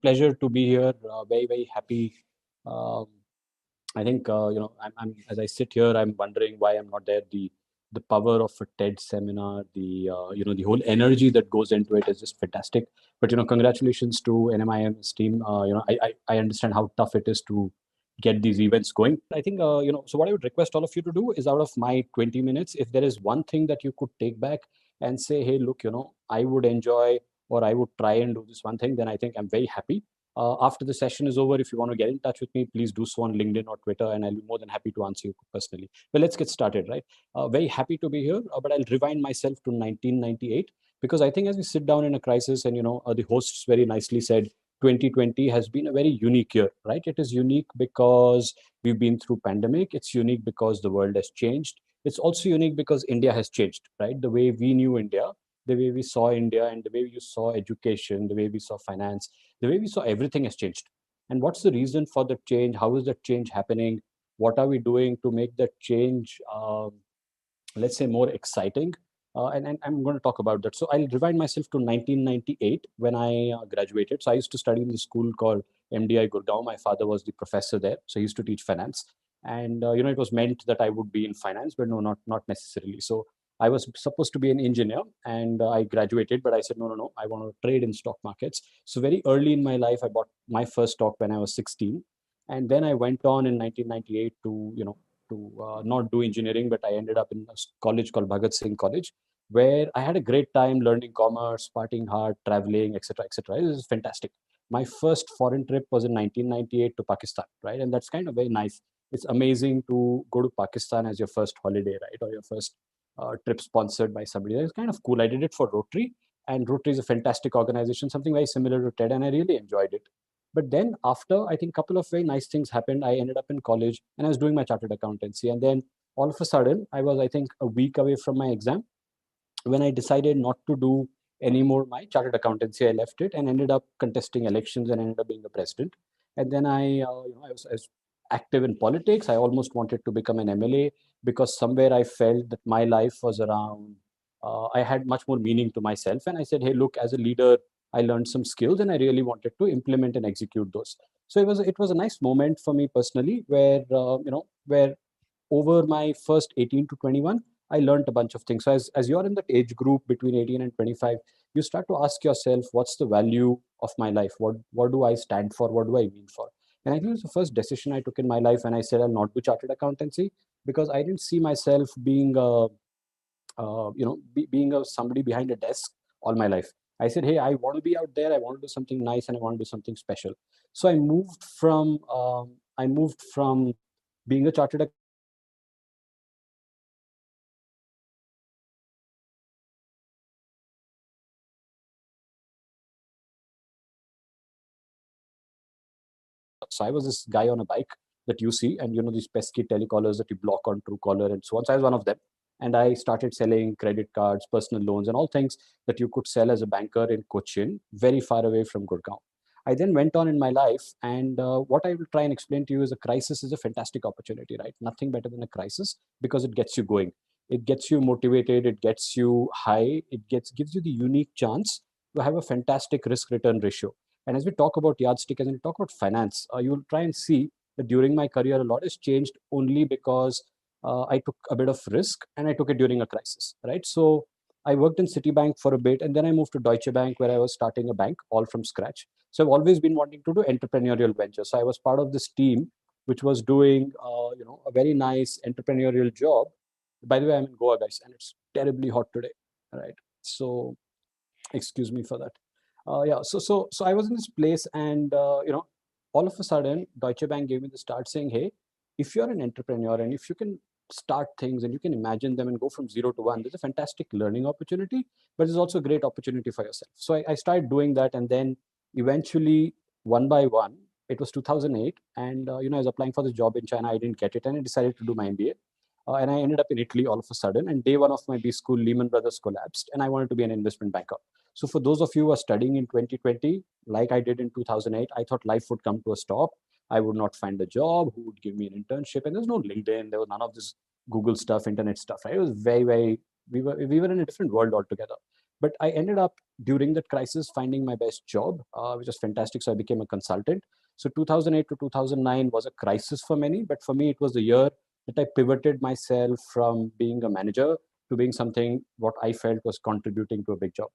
pleasure to be here. Very, very happy. Um, I think I'm as I sit here, I'm wondering why I'm not there. The power of a TED seminar, the whole energy that goes into it is just fantastic. But congratulations to NMIM's team. I understand how tough it is to get these events going. I think so. What I would request all of you to do is, out of my 20 minutes, if there is one thing that you could take back and say, hey, look, I would enjoy or I would try and do this one thing, then I think I'm very happy. After the session is over, if you want to get in touch with me, please do so on LinkedIn or Twitter, and I'll be more than happy to answer you personally. Well, let's get started, right? Very happy to be here, but I'll rewind myself to 1998, because I think as we sit down in a crisis, and the hosts very nicely said, 2020 has been a very unique year, right? It is unique because we've been through pandemic. It's unique because the world has changed. It's also unique because India has changed, right? The way we knew India, the way we saw India, and the way you saw education, the way we saw finance, the way we saw everything has changed. And what's the reason for the change? How is that change happening? What are we doing to make that change, let's say, more exciting? And I'm going to talk about that. So I'll rewind myself to 1998 when I graduated. So I used to study in the school called MDI Gurgaon. My father was the professor there, so he used to teach finance. And it was meant that I would be in finance, but no, not necessarily. So I was supposed to be an engineer, and I graduated, but I said, no, no, no, I want to trade in stock markets. So very early in my life, I bought my first stock when I was 16. And then I went on in 1998 to, not do engineering, but I ended up in a college called Bhagat Singh College, where I had a great time learning commerce, partying hard, traveling, etc., etc. It was fantastic. My first foreign trip was in 1998 to Pakistan, right? And that's kind of very nice. It's amazing to go to Pakistan as your first holiday, right? Or your first trip sponsored by somebody. It's kind of cool. I did it for Rotary, and Rotary is a fantastic organization, something very similar to TED, and I really enjoyed it. But then after, I think, a couple of very nice things happened. I ended up in college, and I was doing my chartered accountancy. And then all of a sudden, I was, I think, a week away from my exam when I decided not to do anymore my chartered accountancy. I left it and ended up contesting elections and ended up being the president. And then I was active in politics. I almost wanted to become an MLA because somewhere I felt that my life was around, I had much more meaning to myself. And I said, hey, look, as a leader, I learned some skills and I really wanted to implement and execute those. So it was a nice moment for me personally, where over my first 18 to 21, I learned a bunch of things. So as you're in that age group between 18 and 25, you start to ask yourself, what's the value of my life? What do I stand for? What do I mean for? And I think it was the first decision I took in my life when I said I'll not do chartered accountancy, because I didn't see myself being being a somebody behind a desk all my life. I said, hey, I want to be out there. I want to do something nice, and I want to do something special. So I moved from being a chartered. So I was this guy on a bike that you see, and these pesky telecallers that you block on Truecaller and so on. So I was one of them, and I started selling credit cards, personal loans, and all things that you could sell as a banker in Cochin, very far away from Gurgaon. I then went on in my life, and what I will try and explain to you is a crisis is a fantastic opportunity, right? Nothing better than a crisis, because it gets you going, it gets you motivated, it gets you high, gives you the unique chance to have a fantastic risk return ratio. And as we talk about yardstick, as we talk about finance, you will try and see that during my career, a lot has changed only because I took a bit of risk and I took it during a crisis, right? So I worked in Citibank for a bit, and then I moved to Deutsche Bank, where I was starting a bank all from scratch. So I've always been wanting to do entrepreneurial ventures. So I was part of this team which was doing, a very nice entrepreneurial job. By the way, I'm in Goa, guys, and it's terribly hot today, right? So excuse me for that. Yeah, so I was in this place, and all of a sudden, Deutsche Bank gave me the start saying, "Hey, if you're an entrepreneur and if you can start things and you can imagine them and go from 0 to 1, there's a fantastic learning opportunity, but there's also a great opportunity for yourself." So I started doing that, and then eventually, one by one, it was 2008, and I was applying for the job in China. I didn't get it, and I decided to do my MBA. And I ended up in Italy all of a sudden. And day one of my B school, Lehman Brothers collapsed, and I wanted to be an investment banker. So for those of you who are studying in 2020, like I did in 2008, I thought life would come to a stop. I would not find a job. Who would give me an internship? And there's no LinkedIn. There was none of this Google stuff, internet stuff. Right? It was very, very. We were in a different world altogether. But I ended up during that crisis finding my best job, which was fantastic. So I became a consultant. So 2008 to 2009 was a crisis for many, but for me, it was the year that I pivoted myself from being a manager to being something what I felt was contributing to a big job.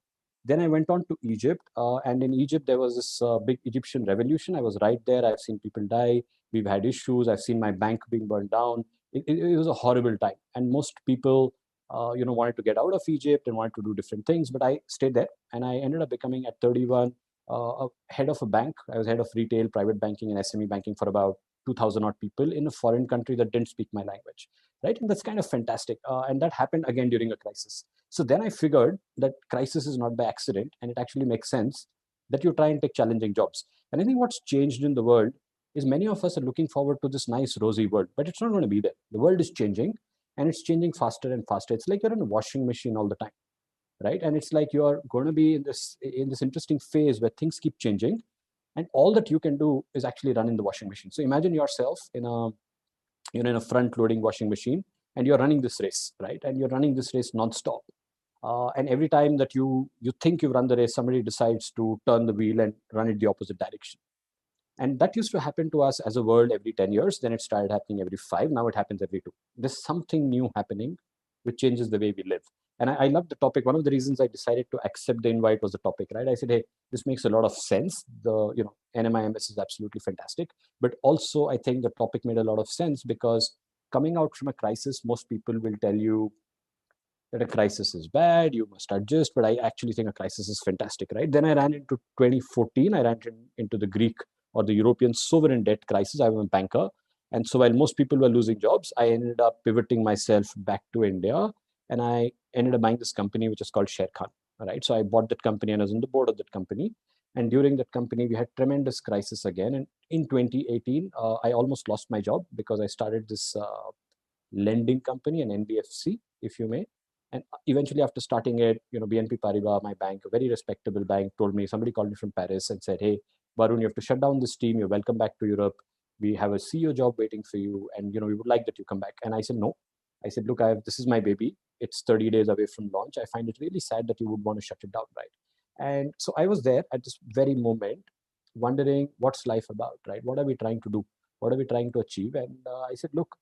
Then I went on to Egypt, and in Egypt there was this big Egyptian revolution. I was right there. I've seen people die. We've had issues. I've seen my bank being burned down. It was a horrible time, and most people, wanted to get out of Egypt and wanted to do different things. But I stayed there, and I ended up becoming at 31 a head of a bank. I was head of retail, private banking, and SME banking for about 2,000 odd people in a foreign country that didn't speak my language, right? And that's kind of fantastic. And that happened again during a crisis. So then I figured that crisis is not by accident, and it actually makes sense that you try and take challenging jobs. And I think what's changed in the world is many of us are looking forward to this nice rosy world, but it's not going to be there. The world is changing, and it's changing faster and faster. It's like you're in a washing machine all the time, right? And it's like you're going to be in this interesting phase where things keep changing, and all that you can do is actually run in the washing machine. So imagine yourself in a front loading washing machine, and you're running this race, right? And you're running this race nonstop. And every time that you think you've run the race, somebody decides to turn the wheel and run it the opposite direction. And that used to happen to us as a world every 10 years. Then it started happening every 5. Now it happens every 2. There's something new happening which changes the way we live. And I love the topic. One of the reasons I decided to accept the invite was the topic, right? I said, hey, this makes a lot of sense. NMIMS is absolutely fantastic. But also, I think the topic made a lot of sense because coming out from a crisis, most people will tell you that a crisis is bad, you must adjust. But I actually think a crisis is fantastic, right? Then I ran into 2014, I ran into the Greek or the European sovereign debt crisis. I was a banker. And so while most people were losing jobs, I ended up pivoting myself back to India, and I ended up buying this company, which is called Sharekhan. All right. So I bought that company and I was on the board of that company. And during that company, we had tremendous crisis again. And in 2018, I almost lost my job because I started this lending company, an NBFC, if you may. And eventually, after starting it, BNP Paribas, my bank, a very respectable bank, told me, somebody called me from Paris and said, hey, Varun, you have to shut down this team. You're welcome back to Europe. We have a CEO job waiting for you. And, we would like that you come back. And I said, no. I said, look, this is my baby. It's 30 days away from launch. I find it really sad that you would want to shut it down, right? And so I was there at this very moment, wondering what's life about, right? What are we trying to do? What are we trying to achieve? And I said, look,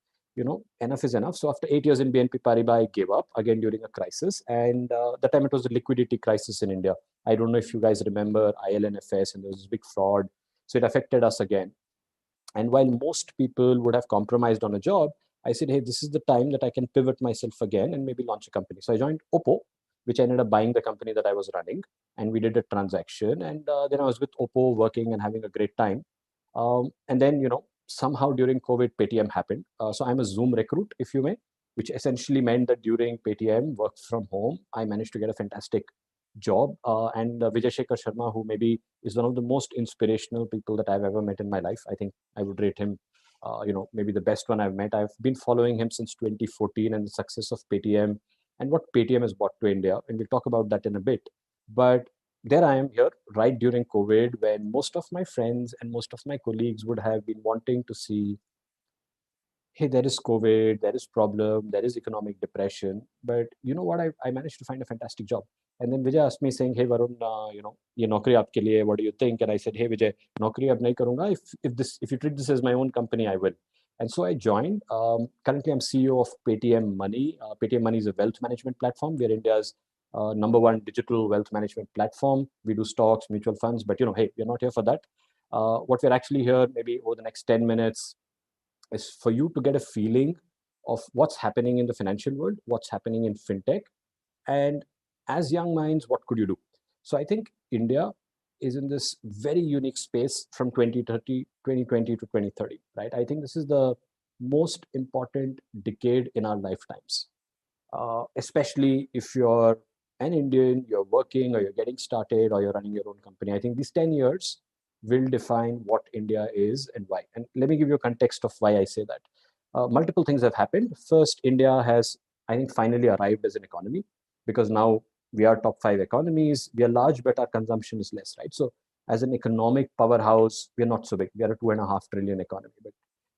enough is enough. So after 8 years in BNP Paribas, I gave up again during a crisis. And that time it was a liquidity crisis in India. I don't know if you guys remember ILNFS, and there was this big fraud. So it affected us again. And while most people would have compromised on a job, I said, hey, this is the time that I can pivot myself again and maybe launch a company. So I joined Oppo, which ended up buying the company that I was running. And we did a transaction. And then I was with Oppo working and having a great time. And then, somehow during COVID, Paytm happened. So I'm a Zoom recruit, if you may, which essentially meant that during Paytm work from home, I managed to get a fantastic job. And Vijay Shekhar Sharma, who maybe is one of the most inspirational people that I've ever met in my life. I think I would rate him, maybe the best one I've met. I've been following him since 2014 and the success of Paytm and what Paytm has brought to India. And we'll talk about that in a bit. But there I am here right during COVID, when most of my friends and most of my colleagues would have been wanting to see, hey, there is COVID, there is problem, there is economic depression. But you know what? I managed to find a fantastic job. And then Vijay asked me saying, hey, Varun, ye naukri aapke liye, what do you think? And I said, hey, Vijay, naukri ab nahi karunga. If you treat this as my own company, I will. And so I joined. Currently, I'm CEO of Paytm Money. Paytm Money is a wealth management platform. We're India's number one digital wealth management platform. We do stocks, mutual funds, but hey, we're not here for that. What we're actually here, maybe over the next 10 minutes, is for you to get a feeling of what's happening in the financial world, what's happening in fintech, and as young minds, what could you do? So I think India is in this very unique space from 2020 to 2030, right? I think this is the most important decade in our lifetimes, especially if you're an Indian, you're working or you're getting started or you're running your own company. I think these 10 years will define what India is and why. And let me give you a context of why I say that. Multiple things have happened. First, India has, I think, finally arrived as an economy, because now we are top 5 economies. We are large, but our consumption is less, right? So as an economic powerhouse, we are not so big. We are a 2.5 trillion economy. But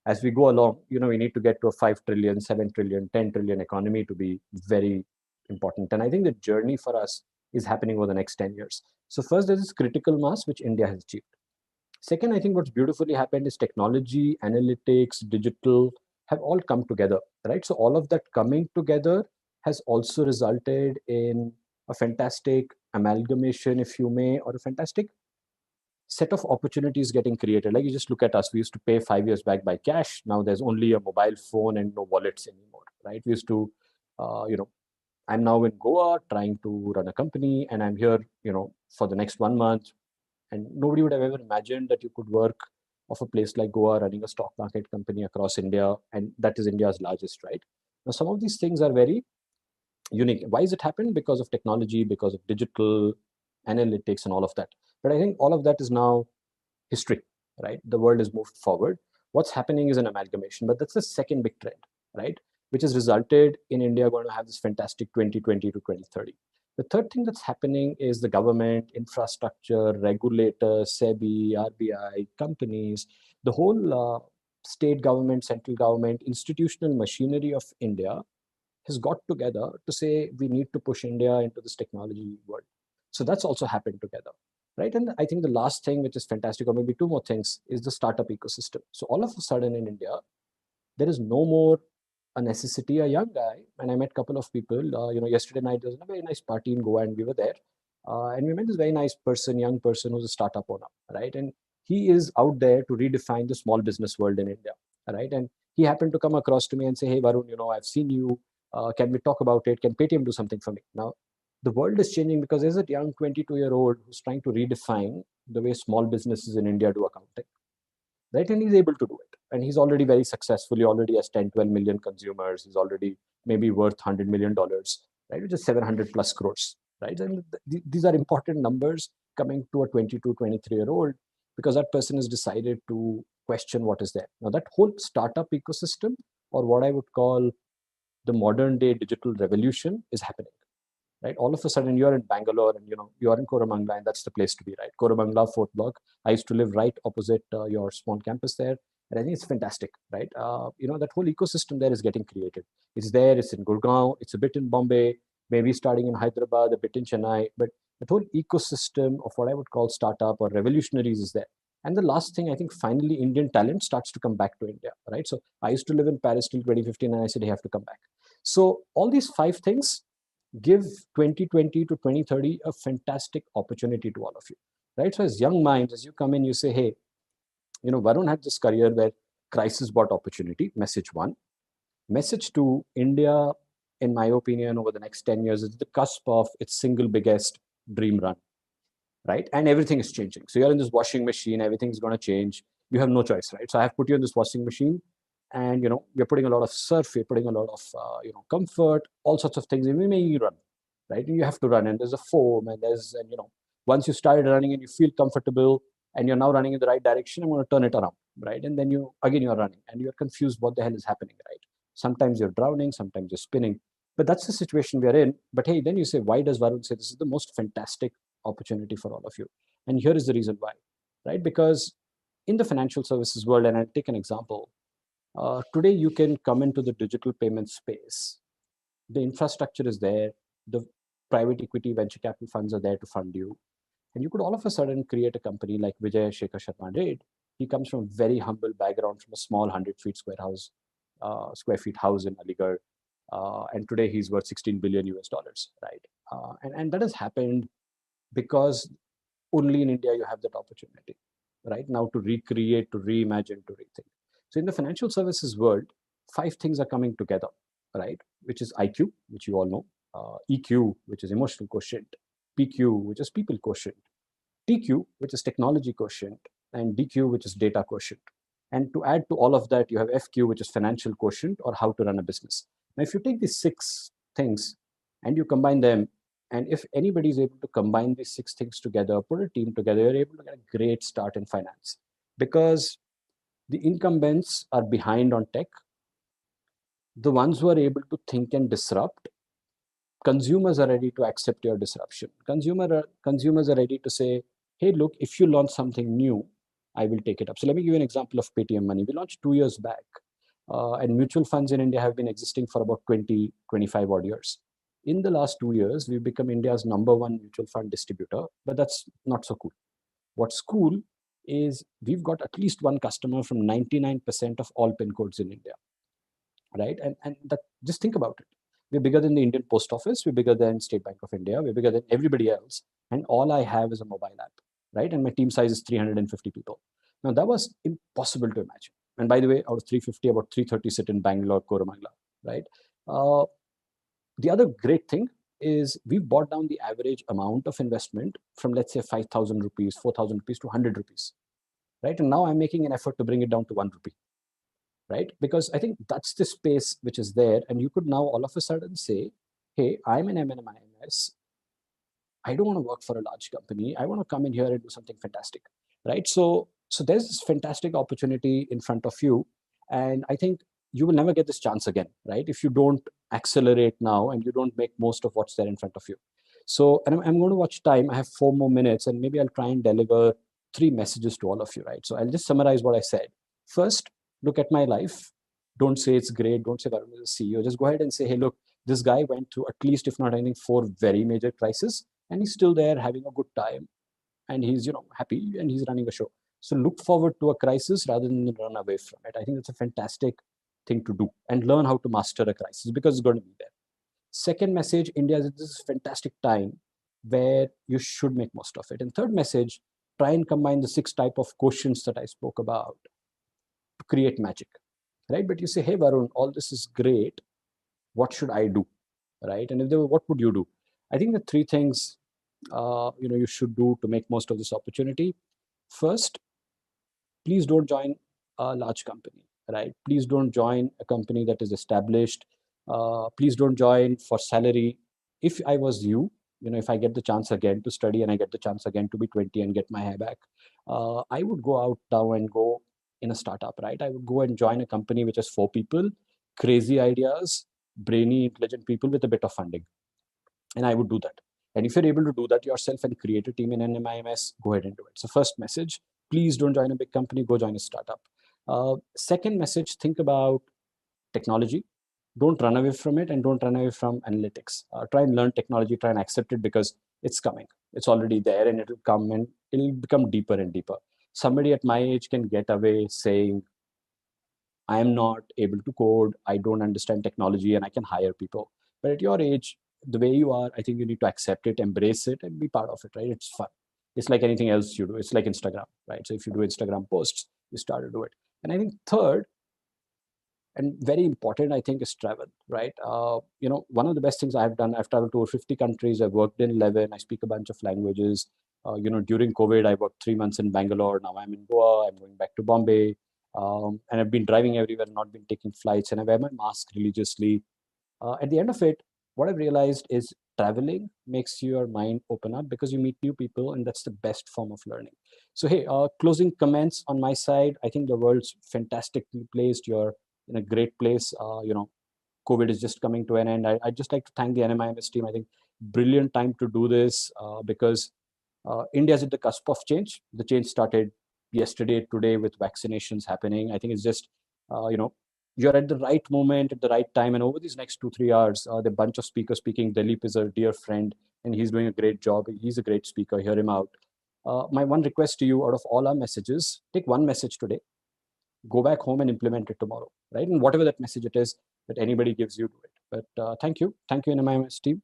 as we go along, we need to get to a 5 trillion, 7 trillion, 10 trillion economy to be very important. And I think the journey for us is happening over the next 10 years. So first, there's this critical mass which India has achieved. Second, I think what's beautifully happened is technology, analytics, digital have all come together, right? So all of that coming together has also resulted in a fantastic amalgamation, if you may, or a fantastic set of opportunities getting created. Like, you just look at us. We used to pay 5 years back by cash. Now there's only a mobile phone and no wallets anymore, right? We used to, you know, I'm now in Goa trying to run a company, and I'm here, for the next 1 month. And nobody would have ever imagined that you could work of a place like Goa running a stock market company across India, and that is India's largest, right? Now, some of these things are very unique. Why is it happened? Because of technology, because of digital analytics, and all of that. But I think all of that is now history, right? The world has moved forward. What's happening is an amalgamation, but that's the second big trend, right? Which has resulted in India going to have this fantastic 2020 to 2030. The third thing that's happening is the government, infrastructure, regulators, SEBI, RBI, companies, the whole state government, central government, institutional machinery of India has got together to say we need to push India into this technology world. So that's also happened together, right? And I think the last thing, which is fantastic, or maybe two more things, is the startup ecosystem. So all of a sudden in India, there is no more a necessity, a young guy. And I met a couple of people, yesterday night there was a very nice party in Goa, and we were there. And we met this very nice person, young person who's a startup owner, right? And he is out there to redefine the small business world in India, right? And he happened to come across to me and say, "Hey, Varun, I've seen you. Can we talk about it? Can Paytm do something for me?" Now, the world is changing because there's a young 22-year-old who's trying to redefine the way small businesses in India do accounting, right? And he's able to do it. And he's already very successful. He already has 10, 12 million consumers. He's already maybe worth $100 million, right? Which is 700 plus crores, right? And these are important numbers coming to a 22, 23-year-old, because that person has decided to question what is there. Now, that whole startup ecosystem, or what I would call the modern day digital revolution, is happening, right? All of a sudden you're in Bangalore, and you're in Koramangala, and that's the place to be, right? Koramangala, fourth block. I used to live right opposite your small campus there, and I think it's fantastic, right? That whole ecosystem there is getting created. It's there. It's in Gurgaon. It's a bit in Bombay. Maybe starting in Hyderabad, a bit in Chennai. But the whole ecosystem of what I would call startup or revolutionaries is there. And the last thing, I think, finally, Indian talent starts to come back to India, right? So I used to live in Paris till 2015, and I said, "You have to come back." So all these five things give 2020 to 2030 a fantastic opportunity to all of you, right? So as young minds, as you come in, you say, "Hey, Varun had this career where crisis brought opportunity." Message one. Message two, India, in my opinion, over the next 10 years is the cusp of its single biggest dream run, right? And everything is changing. So you're in this washing machine, everything's going to change. You have no choice, right? So I have put you in this washing machine, and we're putting a lot of surf, we're putting a lot of comfort, all sorts of things, and we may you run, right? You have to run, and there's a foam, and once you started running and you feel comfortable and you're now running in the right direction, I'm going to turn it around, right? And then you're running and you're confused what the hell is happening, right? Sometimes you're drowning, sometimes you're spinning. But that's the situation we're in. But hey, then you say, why does Varun say this is the most fantastic opportunity for all of you? And here is the reason why, right? Because in the financial services world, and I'll take an example, today, you can come into the digital payment space. The infrastructure is there. The private equity venture capital funds are there to fund you. And you could all of a sudden create a company like Vijay Shekhar Sharma did. He comes from a very humble background, from a small 100 feet square feet house in Aligarh. And today he's worth 16 billion US dollars, right? And that has happened because only in India you have that opportunity, right? Now to recreate, to reimagine, to rethink. So in the financial services world, five things are coming together, right? Which is IQ, which you all know, EQ, which is emotional quotient, PQ, which is people quotient, TQ, which is technology quotient, and DQ, which is data quotient. And to add to all of that, you have FQ, which is financial quotient, or how to run a business. Now, if you take these six things and you combine them, and if anybody is able to combine these six things together, put a team together, you're able to get a great start in finance. Because the incumbents are behind on tech. The ones who are able to think and disrupt, consumers are ready to accept your disruption. Consumers are ready to say, "Hey, look, if you launch something new, I will take it up." So let me give you an example of Paytm Money. We launched 2 years back, and mutual funds in India have been existing for about 20, 25 odd years. In the last 2 years, we've become India's #1 mutual fund distributor, but that's not so cool. What's cool is we've got at least one customer from 99% of all PIN codes in India, right? And that, just think about it. We're bigger than the Indian Post Office, we're bigger than State Bank of India, we're bigger than everybody else. And all I have is a mobile app, right? And my team size is 350 people. Now, that was impossible to imagine. And by the way, out of 350, about 330 sit in Bangalore, Koramangala, right? Uh, the other great thing is we've brought down the average amount of investment from, let's say, 5,000 rupees, 4,000 rupees to 100 rupees, right? And now I'm making an effort to bring it down to 1 rupee, right? Because I think that's the space which is there. And you could now all of a sudden say, hey, I'm an MNMIMS. I don't want to work for a large company. I want to come in here and do something fantastic, right? So there's this fantastic opportunity in front of you. And I think you will never get this chance again, right? If you don't accelerate now and you don't make most of what's there in front of you. So, and I'm going to watch time. I have 4 more minutes, and maybe I'll try and deliver 3 messages to all of you, right? So I'll just summarize what I said. First, look at my life. Don't say it's great. Don't say Varun is a CEO. Just go ahead and say, hey, look, this guy went through at least, if not anything, 4 very major crises, and he's still there having a good time, and he's happy, and he's running a show. So look forward to a crisis rather than run away from it. I think that's a fantastic thing to do, and learn how to master a crisis because it's going to be there. Second message, India is this fantastic time where you should make most of it. And third message, try and combine the 6 type of questions that I spoke about to create magic, right? But you say, hey, Varun, all this is great. What should I do, right? And if they were, what would you do? I think the 3 things you should do to make most of this opportunity. First, please don't join a large company, right? Please don't join a company that is established. Please don't join for salary. If I was you, if I get the chance again to study and I get the chance again to be 20 and get my hair back, I would go out now and go in a startup, right? I would go and join a company which has 4 people, crazy ideas, brainy, intelligent people with a bit of funding. And I would do that. And if you're able to do that yourself and create a team in NMIMS, go ahead and do it. So first message, please don't join a big company, go join a startup. Second message, think about technology. Don't run away from it, and don't run away from analytics. Try and learn technology, try and accept it, because it's coming. It's already there, and it'll come, and it'll become deeper and deeper. Somebody at my age can get away saying, I am not able to code, I don't understand technology, and I can hire people. But at your age, the way you are, I think you need to accept it, embrace it, and be part of it, right? It's fun. It's like anything else you do. It's like Instagram, right? So if you do Instagram posts, you start to do it. And I think third, and very important, I think, is travel, right? One of the best things I've done, I've traveled to over 50 countries, I've worked in 11, I speak a bunch of languages. During COVID, I worked 3 months in Bangalore. Now I'm in Goa, I'm going back to Bombay. And I've been driving everywhere, not been taking flights, and I wear my mask religiously. At the end of it, what I've realized is traveling makes your mind open up because you meet new people, and that's the best form of learning. So, hey, closing comments on my side. I think the world's fantastically placed. You're in a great place. COVID is just coming to an end. I'd just like to thank the NMIMS team. I think brilliant time to do this because India's at the cusp of change. The change started yesterday, today, with vaccinations happening. I think it's just, you're at the right moment, at the right time. And over these next 2-3 hours, the bunch of speakers speaking. Dilip is a dear friend, and he's doing a great job. He's a great speaker. Hear him out. My one request to you, out of all our messages, take one message today, go back home and implement it tomorrow, right? And whatever that message it is that anybody gives you, do it. But thank you, NMIMS team.